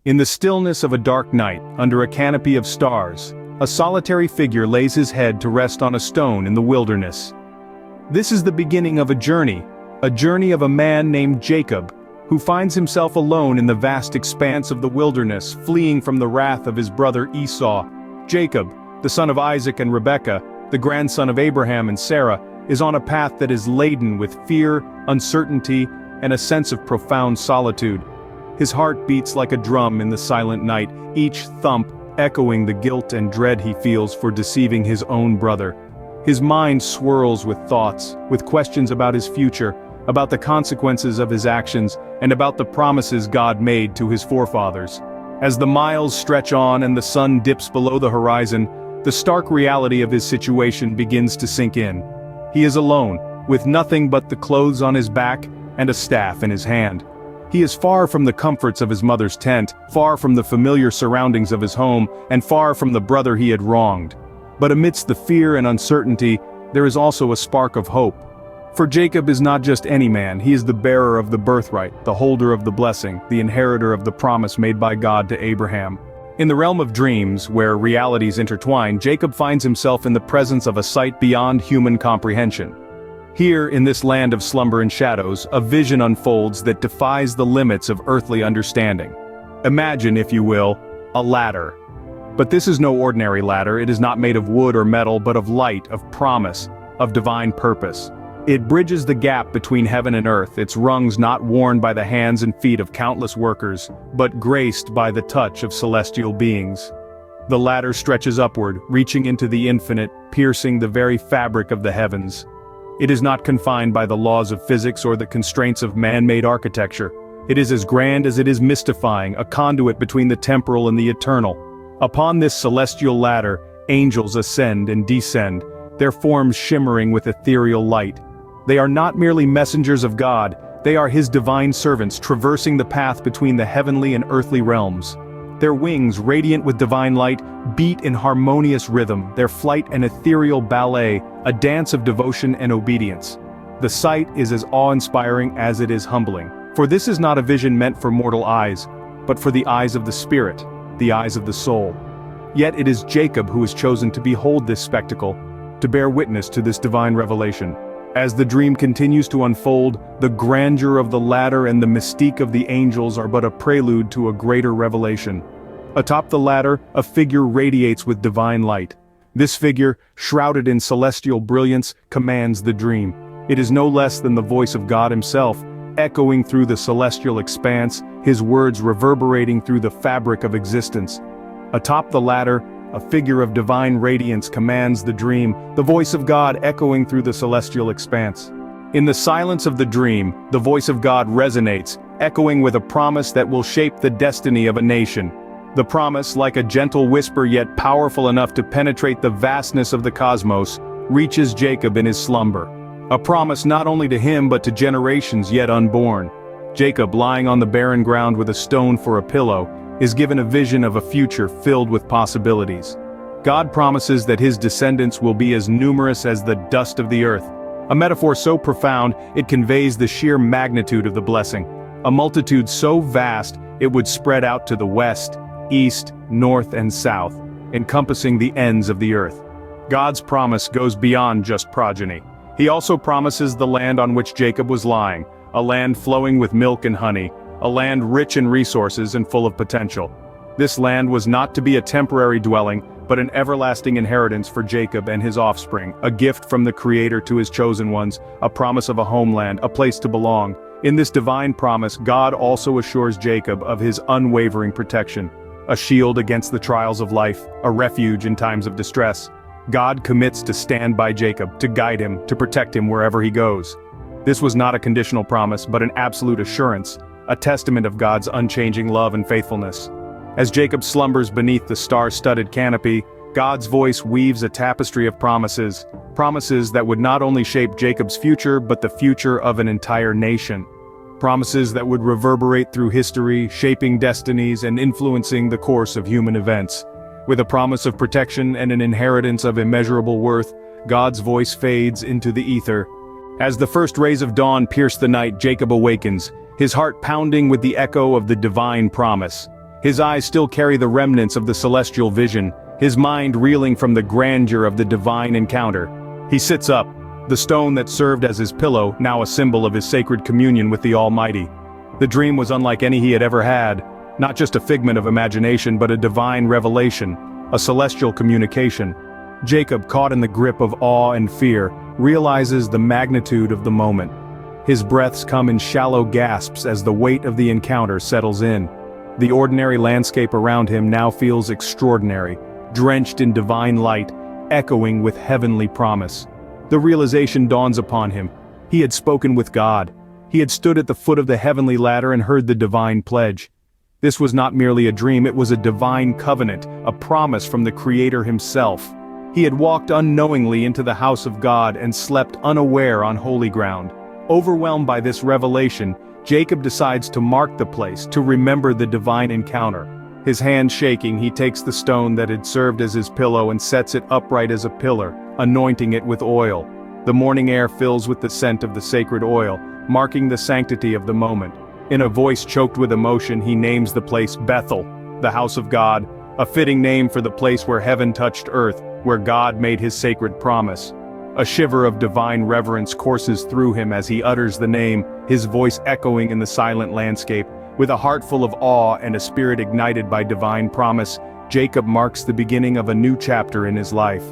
In the stillness of a dark night, under a canopy of stars, a solitary figure lays his head to rest on a stone in the wilderness. This is the beginning of a journey of a man named Jacob, who finds himself alone in the vast expanse of the wilderness, fleeing from the wrath of his brother Esau. Jacob, the son of Isaac and Rebekah, the grandson of Abraham and Sarah, is on a path that is laden with fear, uncertainty, and a sense of profound solitude. His heart beats like a drum in the silent night, each thump echoing the guilt and dread he feels for deceiving his own brother. His mind swirls with thoughts, with questions about his future, about the consequences of his actions, and about the promises God made to his forefathers. As the miles stretch on and the sun dips below the horizon, the stark reality of his situation begins to sink in. He is alone, with nothing but the clothes on his back and a staff in his hand. He is far from the comforts of his mother's tent, far from the familiar surroundings of his home, and far from the brother he had wronged. But amidst the fear and uncertainty, there is also a spark of hope. For Jacob is not just any man, he is the bearer of the birthright, the holder of the blessing, the inheritor of the promise made by God to Abraham. In the realm of dreams, where realities intertwine, Jacob finds himself in the presence of a sight beyond human comprehension. Here, in this land of slumber and shadows, a vision unfolds that defies the limits of earthly understanding. Imagine, if you will, a ladder. But this is no ordinary ladder. It is not made of wood or metal, but of light, of promise, of divine purpose. It bridges the gap between heaven and earth, its rungs not worn by the hands and feet of countless workers, but graced by the touch of celestial beings. The ladder stretches upward, reaching into the infinite, piercing the very fabric of the heavens. It is not confined by the laws of physics or the constraints of man-made architecture. It is as grand as it is mystifying, a conduit between the temporal and the eternal. Upon this celestial ladder, angels ascend and descend, their forms shimmering with ethereal light. They are not merely messengers of God, they are his divine servants traversing the path between the heavenly and earthly realms. Their wings, radiant with divine light, beat in harmonious rhythm, their flight an ethereal ballet, a dance of devotion and obedience. The sight is as awe-inspiring as it is humbling, for this is not a vision meant for mortal eyes, but for the eyes of the spirit, the eyes of the soul. Yet it is Jacob who is chosen to behold this spectacle, to bear witness to this divine revelation. As the dream continues to unfold, the grandeur of the ladder and the mystique of the angels are but a prelude to a greater revelation. Atop the ladder, a figure radiates with divine light. This figure, shrouded in celestial brilliance, commands the dream. It is no less than the voice of God himself, echoing through the celestial expanse, his words reverberating through the fabric of existence. Atop the ladder, a figure of divine radiance commands the dream, the voice of God echoing through the celestial expanse. In the silence of the dream, the voice of God resonates, echoing with a promise that will shape the destiny of a nation. The promise, like a gentle whisper yet powerful enough to penetrate the vastness of the cosmos, reaches Jacob in his slumber. A promise not only to him but to generations yet unborn. Jacob, lying on the barren ground with a stone for a pillow, is given a vision of a future filled with possibilities. God promises that his descendants will be as numerous as the dust of the earth. A metaphor so profound, it conveys the sheer magnitude of the blessing. A multitude so vast, it would spread out to the west, east, north, and south, encompassing the ends of the earth. God's promise goes beyond just progeny. He also promises the land on which Jacob was lying, a land flowing with milk and honey, a land rich in resources and full of potential. This land was not to be a temporary dwelling, but an everlasting inheritance for Jacob and his offspring, a gift from the Creator to his chosen ones, a promise of a homeland, a place to belong. In this divine promise, God also assures Jacob of his unwavering protection, a shield against the trials of life, a refuge in times of distress. God commits to stand by Jacob, to guide him, to protect him wherever he goes. This was not a conditional promise, but an absolute assurance, a testament of God's unchanging love and faithfulness. As Jacob slumbers beneath the star-studded canopy, God's voice weaves a tapestry of promises that would not only shape Jacob's future but the future of an entire nation. Promises that would reverberate through history, shaping destinies and influencing the course of human events. With a promise of protection and an inheritance of immeasurable worth, God's voice fades into the ether. As the first rays of dawn pierce the night, Jacob awakens, his heart pounding with the echo of the divine promise. His eyes still carry the remnants of the celestial vision, his mind reeling from the grandeur of the divine encounter. He sits up, the stone that served as his pillow, now a symbol of his sacred communion with the Almighty. The dream was unlike any he had ever had, not just a figment of imagination but a divine revelation, a celestial communication. Jacob, caught in the grip of awe and fear, realizes the magnitude of the moment. His breaths come in shallow gasps as the weight of the encounter settles in. The ordinary landscape around him now feels extraordinary, drenched in divine light, echoing with heavenly promise. The realization dawns upon him. He had spoken with God. He had stood at the foot of the heavenly ladder and heard the divine pledge. This was not merely a dream, it was a divine covenant, a promise from the Creator himself. He had walked unknowingly into the house of God and slept unaware on holy ground. Overwhelmed by this revelation, Jacob decides to mark the place, to remember the divine encounter. His hand shaking, he takes the stone that had served as his pillow and sets it upright as a pillar, anointing it with oil. The morning air fills with the scent of the sacred oil, marking the sanctity of the moment. In a voice choked with emotion, he names the place Bethel, the house of God, a fitting name for the place where heaven touched earth, where God made his sacred promise. A shiver of divine reverence courses through him as he utters the name, his voice echoing in the silent landscape. With a heart full of awe and a spirit ignited by divine promise, Jacob marks the beginning of a new chapter in his life.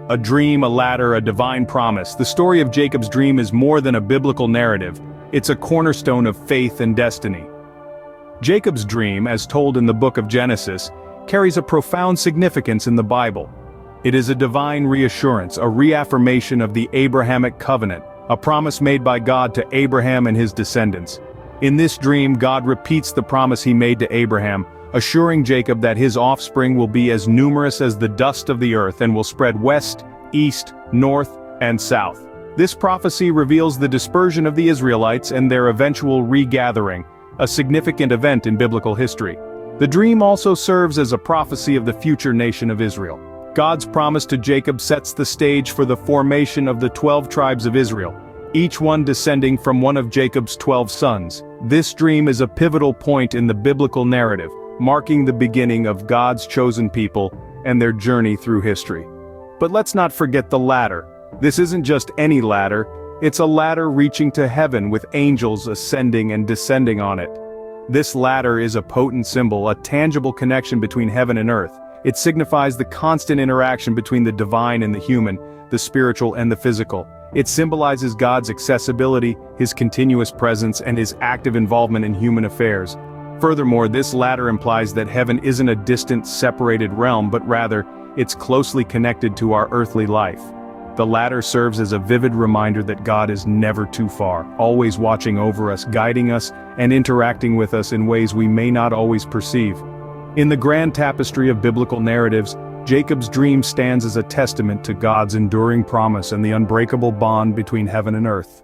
A dream, a ladder, a divine promise. The story of Jacob's dream is more than a biblical narrative. It's a cornerstone of faith and destiny. Jacob's dream, as told in the book of Genesis, carries a profound significance in the Bible. It is a divine reassurance, a reaffirmation of the Abrahamic covenant, a promise made by God to Abraham and his descendants. In this dream, God repeats the promise he made to Abraham, assuring Jacob that his offspring will be as numerous as the dust of the earth and will spread west, east, north, and south. This prophecy reveals the dispersion of the Israelites and their eventual regathering, a significant event in biblical history. The dream also serves as a prophecy of the future nation of Israel. God's promise to Jacob sets the stage for the formation of the 12 tribes of Israel, each one descending from one of Jacob's 12 sons. This dream is a pivotal point in the biblical narrative, marking the beginning of God's chosen people and their journey through history. But let's not forget the ladder. This isn't just any ladder, it's a ladder reaching to heaven with angels ascending and descending on it. This ladder is a potent symbol, a tangible connection between heaven and earth. It signifies the constant interaction between the divine and the human, the spiritual and the physical. It symbolizes God's accessibility, his continuous presence, and his active involvement in human affairs. Furthermore, this ladder implies that heaven isn't a distant, separated realm, but rather, it's closely connected to our earthly life. The ladder serves as a vivid reminder that God is never too far, always watching over us, guiding us, and interacting with us in ways we may not always perceive. In the grand tapestry of biblical narratives, Jacob's dream stands as a testament to God's enduring promise and the unbreakable bond between heaven and earth.